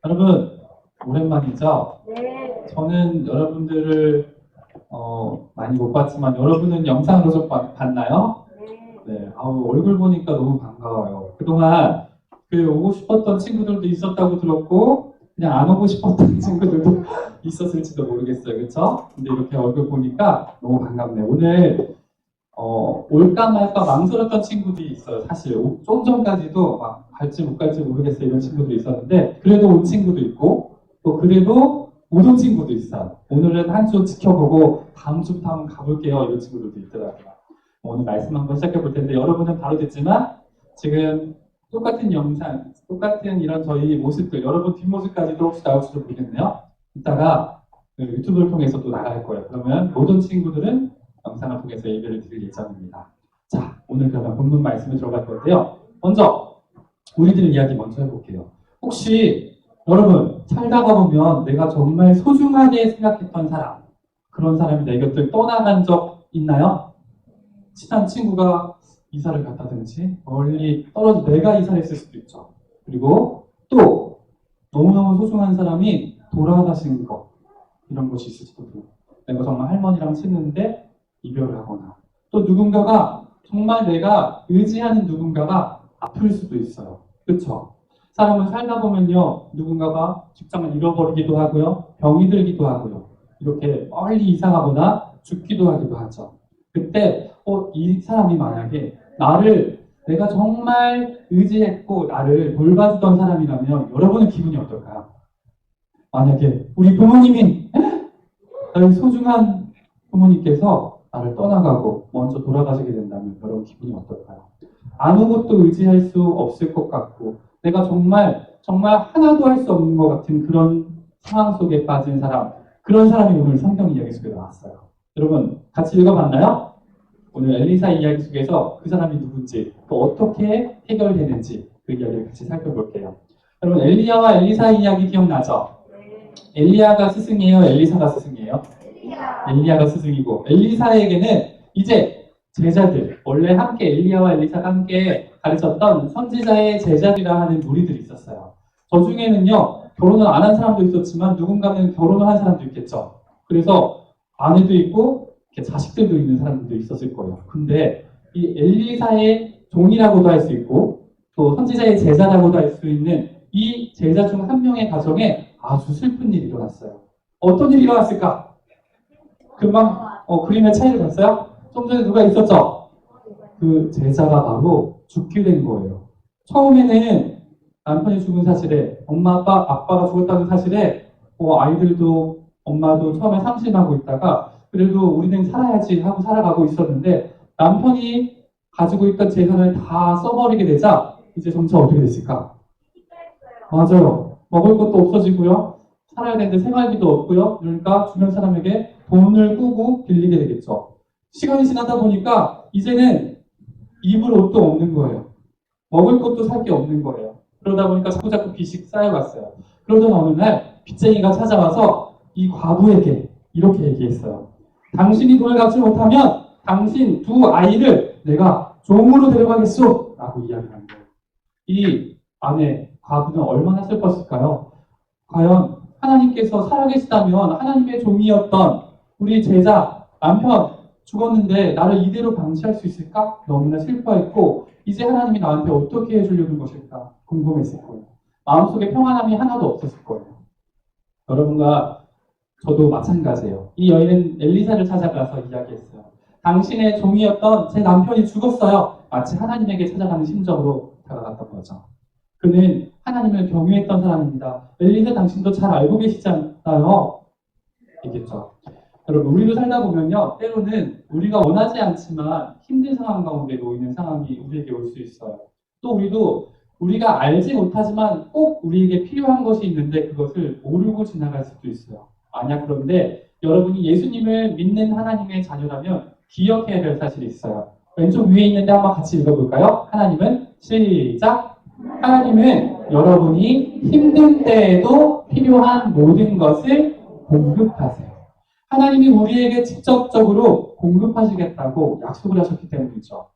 여러분, 오랜만이죠? 네. 저는 여러분들을 많이 못 봤지만 여러분은 영상으로 좀 봤나요? 네. 네, 얼굴 보니까 너무 반가워요. 그동안 오고 싶었던 친구들도 있었다고 들었고 그냥 안 오고 싶었던 친구들도 있었을지도 모르겠어요. 그렇죠? 근데 이렇게 얼굴 보니까 너무 반갑네요. 오늘 올까 말까 망설였던 친구들이 있어요. 사실 좀 전까지도 막 갈지 못 갈지 모르겠어요. 이런 친구도 있었는데 그래도 온 친구도 있고 또 그래도 못 온 친구도 있어요. 오늘은 한 주 지켜보고 다음 주부터 한번 가볼게요. 이런 친구들도 있더라고요. 오늘 말씀 한번 시작해 볼 텐데 여러분은 바로 됐지만 지금 똑같은 영상, 똑같은 이런 저희 모습들, 여러분 뒷모습까지도 혹시 나올지도 모르겠네요. 이따가 유튜브를 통해서 또 나갈 거예요. 그러면 모든 친구들은 영상을 통해서 예배를 드릴 예정입니다. 자, 오늘 그러면 본문 말씀을 들어갈 건데요. 먼저 우리들 이야기 먼저 해볼게요. 혹시 여러분 살다가 보면 내가 정말 소중하게 생각했던 사람, 그런 사람이 내 곁을 떠나간 적 있나요? 친한 친구가 이사를 갔다든지 멀리 떨어져 내가 이사를 했을 수도 있죠. 그리고 또 너무너무 소중한 사람이 돌아가신 것, 이런 것이 있을지도 모르고 내가 정말 할머니랑 친했는데 이별을 하거나 또 누군가가 정말 내가 의지하는 누군가가 아플 수도 있어요. 그렇죠? 사람은 살다 보면요 누군가가 직장을 잃어버리기도 하고요 병이 들기도 하고요 이렇게 멀리 이사 가거나 죽기도 하기도 하죠. 그때 이 사람이 만약에 내가 정말 의지했고 나를 돌봐주던 사람이라면 여러분의 기분이 어떨까요? 만약에 우리 부모님이 나의 소중한 부모님께서 나를 떠나가고 먼저 돌아가시게 된다면 여러분 기분이 어떨까요? 아무것도 의지할 수 없을 것 같고 내가 정말 하나도 할 수 없는 것 같은 그런 상황 속에 빠진 사람, 그런 사람이 오늘 성경 이야기 속에 나왔어요. 여러분 같이 읽어봤나요? 오늘 엘리사 이야기 속에서 그 사람이 누군지 또 어떻게 해결되는지 그 이야기를 같이 살펴볼게요. 여러분 엘리야와 엘리사 이야기 기억나죠? 엘리야가 스승이에요? 엘리사가 스승이에요? 엘리야가 스승이고 엘리사에게는 이제 제자들, 원래 함께 엘리야와 엘리사가 함께 가르쳤던 선지자의 제자들이라 하는 무리들이 있었어요. 저 중에는요 결혼을 안 한 사람도 있었지만 누군가는 결혼을 한 사람도 있겠죠. 그래서 아내도 있고 자식들도 있는 사람들도 있었을 거예요. 근데 이 엘리사의 종이라고도 할 수 있고 또 선지자의 제자라고도 할 수 있는 이 제자 중 한 명의 가정에 아주 슬픈 일이 일어났어요. 어떤 일이 일어났을까? 금방 그림의 차이를 봤어요? 좀 전에 누가 있었죠? 그 제자가 바로 죽게 된 거예요. 처음에는 남편이 죽은 사실에 아빠가 죽었다는 사실에 아이들도 엄마도 처음에 상심하고 있다가 그래도 우리는 살아야지 하고 살아가고 있었는데 남편이 가지고 있던 재산을 다 써버리게 되자 이제 점차 어떻게 됐을까? 맞아요. 먹을 것도 없어지고요. 살아야 되는데 생활비도 없고요. 그러니까 주변 사람에게 돈을 꾸고 빌리게 되겠죠. 시간이 지나다 보니까 이제는 입을 옷도 없는 거예요. 먹을 것도 살 게 없는 거예요. 그러다 보니까 자꾸 빚이 쌓여갔어요. 그러던 어느 날 빚쟁이가 찾아와서 이 과부에게 이렇게 얘기했어요. 당신이 돈을 갚지 못하면 당신 두 아이를 내가 종으로 데려가겠소 라고 이야기한 거예요. 이 아내 과부는 얼마나 슬펐을까요? 과연 하나님께서 살아계시다면 하나님의 종이었던 우리 제자 남편 죽었는데 나를 이대로 방치할 수 있을까? 너무나 슬퍼했고 이제 하나님이 나한테 어떻게 해주려는 것일까 궁금했을 거예요. 마음속에 평안함이 하나도 없었을 거예요. 여러분과 저도 마찬가지예요. 이 여인은 엘리사를 찾아가서 이야기했어요. 당신의 종이었던 제 남편이 죽었어요. 마치 하나님에게 찾아가는 심정으로 다가갔던 거죠. 그는 하나님을 경외했던 사람입니다. 엘리사 당신도 잘 알고 계시지 않나요? 얘기했죠. 여러분 우리도 살다 보면요 때로는 우리가 원하지 않지만 힘든 상황 가운데 놓이는 상황이 우리에게 올 수 있어요. 또 우리가 알지 못하지만 꼭 우리에게 필요한 것이 있는데 그것을 모르고 지나갈 수도 있어요. 만약 그런데 여러분이 예수님을 믿는 하나님의 자녀라면 기억해야 될 사실이 있어요. 왼쪽 위에 있는데 한번 같이 읽어볼까요? 하나님은 시작! 하나님은 여러분이 힘든 때에도 필요한 모든 것을 공급하세요. 하나님이 우리에게 직접적으로 공급하시겠다고 약속을 하셨기 때문이죠.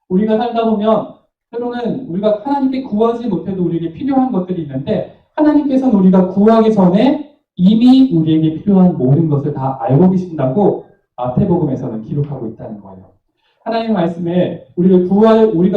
우리가 살다 보면 때로는 우리가 하나님께 구하지 못해도 우리에게 필요한 것들이 있는데 하나님께서는 우리가 구하기 전에 이미 우리에게 필요한 모든 것을 다 알고 계신다고 마태복음에서는 기록하고 있다는 거예요. 하나님 말씀에 우리가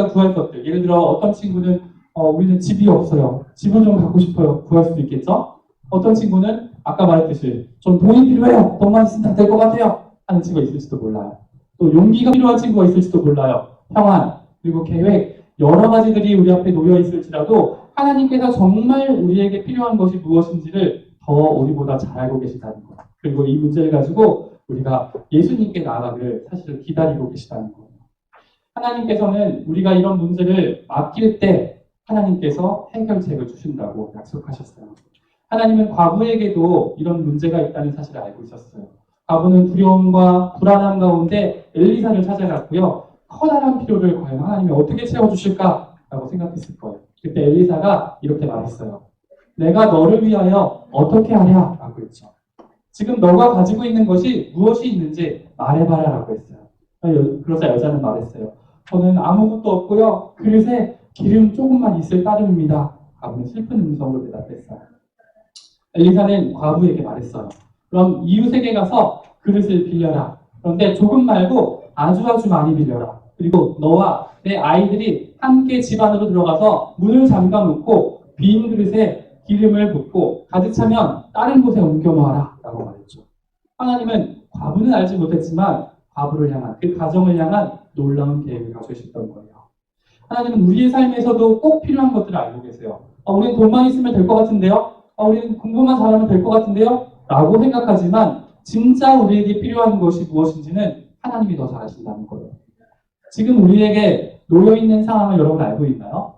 구할 것들, 예를 들어 어떤 친구는 우리는 집이 없어요. 집을 좀 갖고 싶어요. 구할 수도 있겠죠? 어떤 친구는 아까 말했듯이 좀 돈이 필요해요. 돈만 있으면 다 될 것 같아요. 하는 친구가 있을지도 몰라요. 또 용기가 필요한 친구가 있을지도 몰라요. 평안, 그리고 계획, 여러 가지들이 우리 앞에 놓여 있을지라도 하나님께서 정말 우리에게 필요한 것이 무엇인지를 더 우리보다 잘 알고 계시다는 것. 그리고 이 문제를 가지고 우리가 예수님께 나아가기를 사실은 기다리고 계시다는 거예요. 하나님께서는 우리가 이런 문제를 맡길 때 하나님께서 해결책을 주신다고 약속하셨어요. 하나님은 과부에게도 이런 문제가 있다는 사실을 알고 있었어요. 과부는 두려움과 불안함 가운데 엘리사를 찾아갔고요. 커다란 필요를 과연 하나님이 어떻게 채워주실까라고 생각했을 거예요. 그때 엘리사가 이렇게 말했어요. 내가 너를 위하여 어떻게 하랴? 라고 했죠. 지금 너가 가지고 있는 것이 무엇이 있는지 말해봐라 라고 했어요. 그러자 여자는 말했어요. 저는 아무것도 없고요. 그릇에 기름 조금만 있을 따름입니다. 과부는 슬픈 음성으로 대답했어요. 엘리사는 과부에게 말했어요. 그럼 이웃에게 가서 그릇을 빌려라. 그런데 조금 말고 아주 많이 빌려라. 그리고 너와 내 아이들이 함께 집 안으로 들어가서 문을 잠가 놓고 빈 그릇에 기름을 붓고 가득 차면 다른 곳에 옮겨 놓아라 라고 말했죠. 하나님은 과부는 알지 못했지만 과부를 향한, 그 가정을 향한 놀라운 계획을 가지고 있었던 거예요. 하나님은 우리의 삶에서도 꼭 필요한 것들을 알고 계세요. 우리는 돈만 있으면 될 것 같은데요? 우리는 공부만 잘하면 될 것 같은데요? 라고 생각하지만 진짜 우리에게 필요한 것이 무엇인지는 하나님이 더 잘 아신다는 거예요. 지금 우리에게 놓여있는 상황을 여러분 알고 있나요?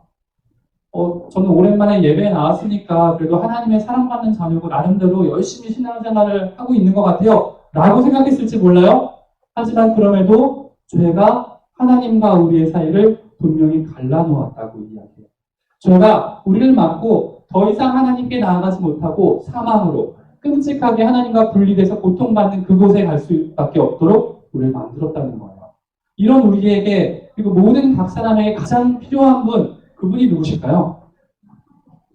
저는 오랜만에 예배에 나왔으니까 그래도 하나님의 사랑받는 자녀고 나름대로 열심히 신앙생활을 하고 있는 것 같아요. 라고 생각했을지 몰라요. 하지만 그럼에도 죄가 하나님과 우리의 사이를 분명히 갈라놓았다고 이야기해요. 죄가 우리를 막고 더 이상 하나님께 나아가지 못하고 사망으로 끔찍하게 하나님과 분리돼서 고통받는 그곳에 갈 수밖에 없도록 우리를 만들었다는 거예요. 이런 우리에게, 그리고 모든 각 사람에게 가장 필요한 분, 그분이 누구실까요?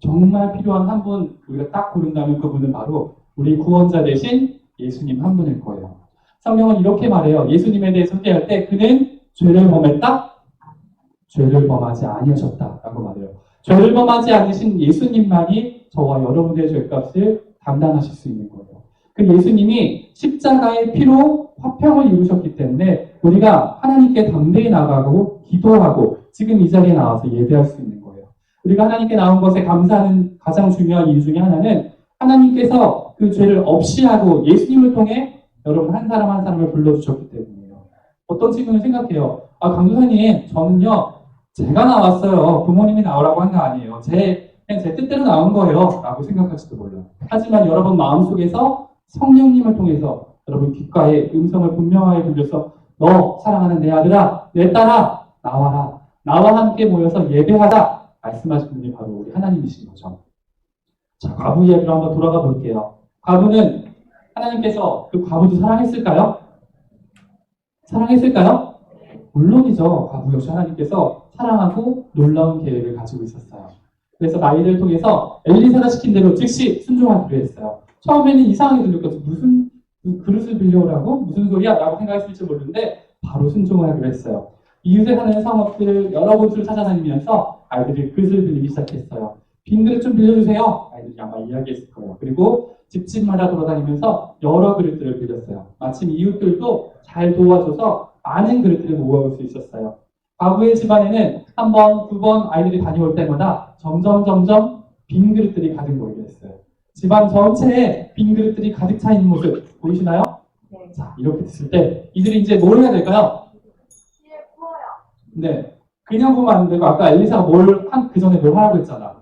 정말 필요한 한 분, 우리가 딱 고른다면 그분은 바로 우리 구원자 대신 예수님 한 분일 거예요. 성경은 이렇게 말해요. 예수님에 대해 소개할 때 그는 죄를 범했다? 죄를 범하지 아니하셨다라고 말해요. 죄를 범하지 않으신 예수님만이 저와 여러분의 죄값을 감당하실 수 있는 거예요. 그 예수님이 십자가의 피로 화평을 이루셨기 때문에 우리가 하나님께 담대히 나가고 기도하고 지금 이 자리에 나와서 예배할 수 있는 거예요. 우리가 하나님께 나온 것에 감사하는 가장 중요한 이유 중에 하나는 하나님께서 그 죄를 없이 하고 예수님을 통해 여러분 한 사람 한 사람을 불러주셨기 때문이에요. 어떤 친구는 생각해요. 강도사님, 저는요, 제가 나왔어요. 부모님이 나오라고 한 거 아니에요. 그냥 제 뜻대로 나온 거예요. 라고 생각할지도 몰라요. 하지만 여러분 마음속에서 성령님을 통해서 여러분 귓가에 음성을 분명하게 들려서 너 사랑하는 내 아들아, 내 딸아, 나와라. 나와 함께 모여서 예배하자. 말씀하신 분이 바로 우리 하나님이신 거죠. 자, 과부 이야기로 한번 돌아가 볼게요. 과부는 하나님께서 그 과부도 사랑했을까요? 사랑했을까요? 물론이죠. 과부 역시 하나님께서 사랑하고 놀라운 계획을 가지고 있었어요. 그래서 나이를 통해서 엘리사가 시킨 대로 즉시 순종하기로 했어요. 처음에는 이상하게 들렸거든요. 무슨 그릇을 빌려오라고? 무슨 소리야? 라고 생각했을지 모르는데 바로 순종을 하기로 했어요. 이웃에 사는 성읍들 여러 곳을 찾아다니면서 아이들이 그릇을 빌리기 시작했어요. 빈 그릇 좀 빌려주세요. 아이들이 아마 이야기했을 거예요. 그리고 집집마다 돌아다니면서 여러 그릇들을 빌렸어요. 마침 이웃들도 잘 도와줘서 많은 그릇들을 모아올 수 있었어요. 과부의 집안에는 한 번, 두 번 아이들이 다녀올 때마다 점점 빈 그릇들이 가득 모이게 됐어요. 집안 전체에 빈 그릇들이 가득 차 있는 모습 보이시나요? 네. 자, 이렇게 됐을 때 이들이 이제 뭘 해야 될까요? 네. 그냥 보면 안 되고 아까 엘리사가 그 전에 뭘 하라고 했잖아.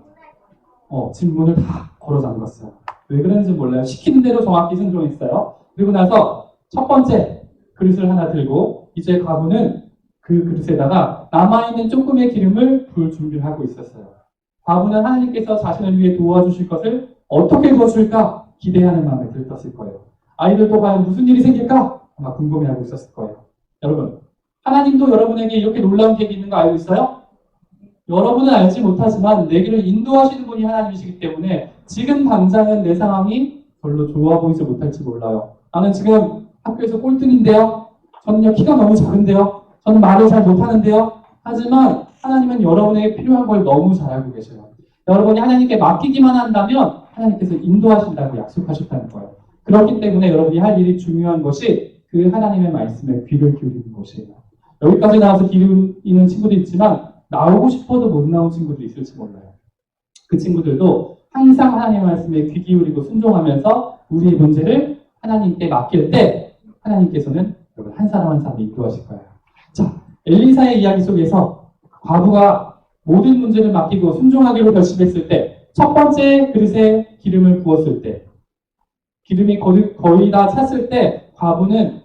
집 문을 다 걸어 잠갔어요. 왜 그런지 몰라요. 시키는 대로 정확히 순종했어요. 그리고 나서 첫 번째 그릇을 하나 들고 이제 과부는 그 그릇에다가 남아있는 조금의 기름을 부을 준비를 하고 있었어요. 과부는 하나님께서 자신을 위해 도와주실 것을 어떻게 도와줄까 기대하는 마음에 들떴을 거예요. 아이들도 과연 무슨 일이 생길까 아마 궁금해하고 있었을 거예요. 여러분, 하나님도 여러분에게 이렇게 놀라운 계획이 있는 거 알고 있어요? 여러분은 알지 못하지만 내 길을 인도하시는 분이 하나님이시기 때문에 지금 당장은 내 상황이 별로 좋아 보이지 못할지 몰라요. 나는 지금 학교에서 꼴등인데요. 저는요, 키가 너무 작은데요. 저는 말을 잘 못하는데요. 하지만 하나님은 여러분에게 필요한 걸 너무 잘 알고 계셔요. 여러분이 하나님께 맡기기만 한다면 하나님께서 인도하신다고 약속하셨다는 거예요. 그렇기 때문에 여러분이 할 일이 중요한 것이 그 하나님의 말씀에 귀를 기울이는 것이에요. 여기까지 나와서 기울이는 친구도 있지만 나오고 싶어도 못 나온 친구도 있을지 몰라요. 그 친구들도 항상 하나님의 말씀에 귀 기울이고 순종하면서 우리의 문제를 하나님께 맡길 때 하나님께서는 여러분 한 사람 한 사람 인도하실 거예요. 자, 엘리사의 이야기 속에서 과부가 모든 문제를 맡기고 순종하기로 결심했을 때 첫 번째 그릇에 기름을 부었을 때 기름이 거의 다 찼을 때 과부는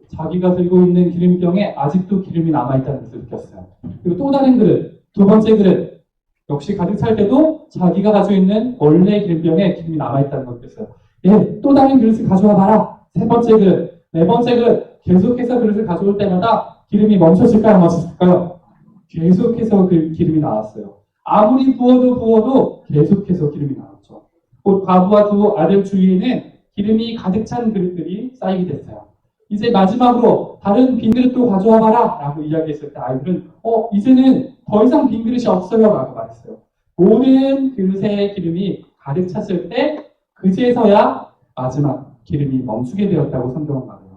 자기가 들고 있는 기름병에 아직도 기름이 남아있다는 것을 느꼈어요. 그리고 또 다른 그릇, 두 번째 그릇 역시 가득 찰 때도 자기가 가지고 있는 원래 기름병에 기름이 남아있다는 걸 느꼈어요. 예, 또 다른 그릇을 가져와 봐라. 세 번째 그릇, 네 번째 그릇 계속해서 그릇을 가져올 때마다 기름이 멈춰질까요? 멈춰질까요? 계속해서 그 기름이 나왔어요. 아무리 부어도 계속해서 기름이 나왔죠. 곧 과부와 두 아들 주위에는 기름이 가득 찬 그릇들이 쌓이게 됐어요. 이제 마지막으로 다른 빈 그릇도 가져와 봐라 라고 이야기했을 때 아이들은 이제는 더 이상 빈 그릇이 없어요 라고 말했어요. 모든 그릇에 기름이 가득 찼을 때 그제서야 마지막 기름이 멈추게 되었다고 성경은 말해요.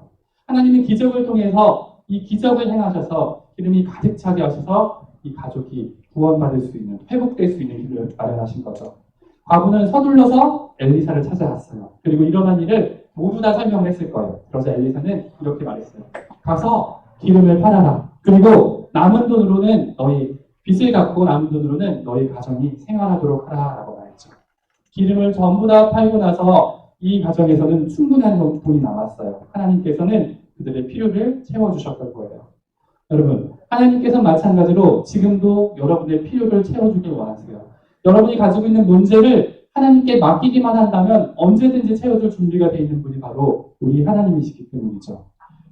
하나님은 기적을 통해서 이 기적을 행하셔서 기름이 가득 차게 하셔서 이 가족이 구원받을 수 있는, 회복될 수 있는 길을 마련하신 거죠. 과부는 서둘러서 엘리사를 찾아갔어요. 그리고 일어난 일을 모두 다 설명을 했을 거예요. 그러자 엘리사는 이렇게 말했어요. 가서 기름을 팔아라. 그리고 남은 돈으로는 너희 빚을 갚고 남은 돈으로는 너희 가정이 생활하도록 하라라고 말했죠. 기름을 전부 다 팔고 나서 이 가정에서는 충분한 돈이 남았어요. 하나님께서는 그들의 필요를 채워주셨던 거예요. 여러분, 하나님께서 마찬가지로 지금도 여러분의 필요를 채워주길 원하세요. 여러분이 가지고 있는 문제를 하나님께 맡기기만 한다면 언제든지 채워줄 준비가 되어 있는 분이 바로 우리 하나님이시기 때문이죠.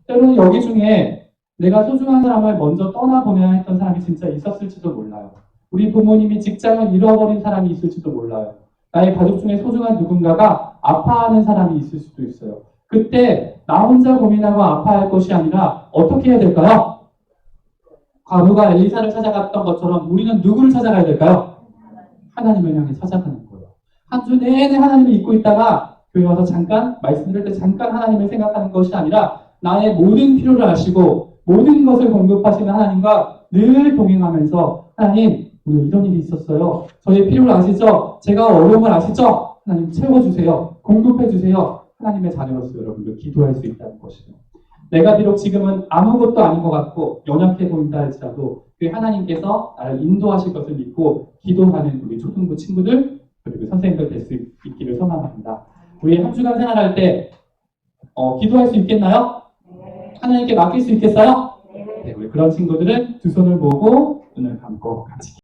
때로는 여기 중에 내가 소중한 사람을 먼저 떠나보내야 했던 사람이 진짜 있었을지도 몰라요. 우리 부모님이 직장을 잃어버린 사람이 있을지도 몰라요. 나의 가족 중에 소중한 누군가가 아파하는 사람이 있을 수도 있어요. 그때 나 혼자 고민하고 아파할 것이 아니라 어떻게 해야 될까요? 과부가 엘리사를 찾아갔던 것처럼 우리는 누구를 찾아가야 될까요? 하나님을 향해 찾아가는 거예요. 한 주 내내 하나님을 잊고 있다가 교회 와서 잠깐 말씀 들을 때 잠깐 하나님을 생각하는 것이 아니라 나의 모든 필요를 아시고 모든 것을 공급하시는 하나님과 늘 동행하면서 하나님 오늘 이런 일이 있었어요. 저의 필요를 아시죠? 제가 어려움을 아시죠? 하나님 채워주세요. 공급해주세요. 하나님의 자녀로서 여러분들 기도할 수 있다는 것이에요. 내가 비록 지금은 아무것도 아닌 것 같고 연약해 보인다 할지라도 그 하나님께서 나를 인도하실 것을 믿고 기도하는 우리 초등부 친구들 그리고 선생님들 될 수 있기를 소망합니다. 우리 한 주간 생활할 때 기도할 수 있겠나요? 하나님께 맡길 수 있겠어요? 네, 우리 그런 친구들은 두 손을 모으고 눈을 감고 같이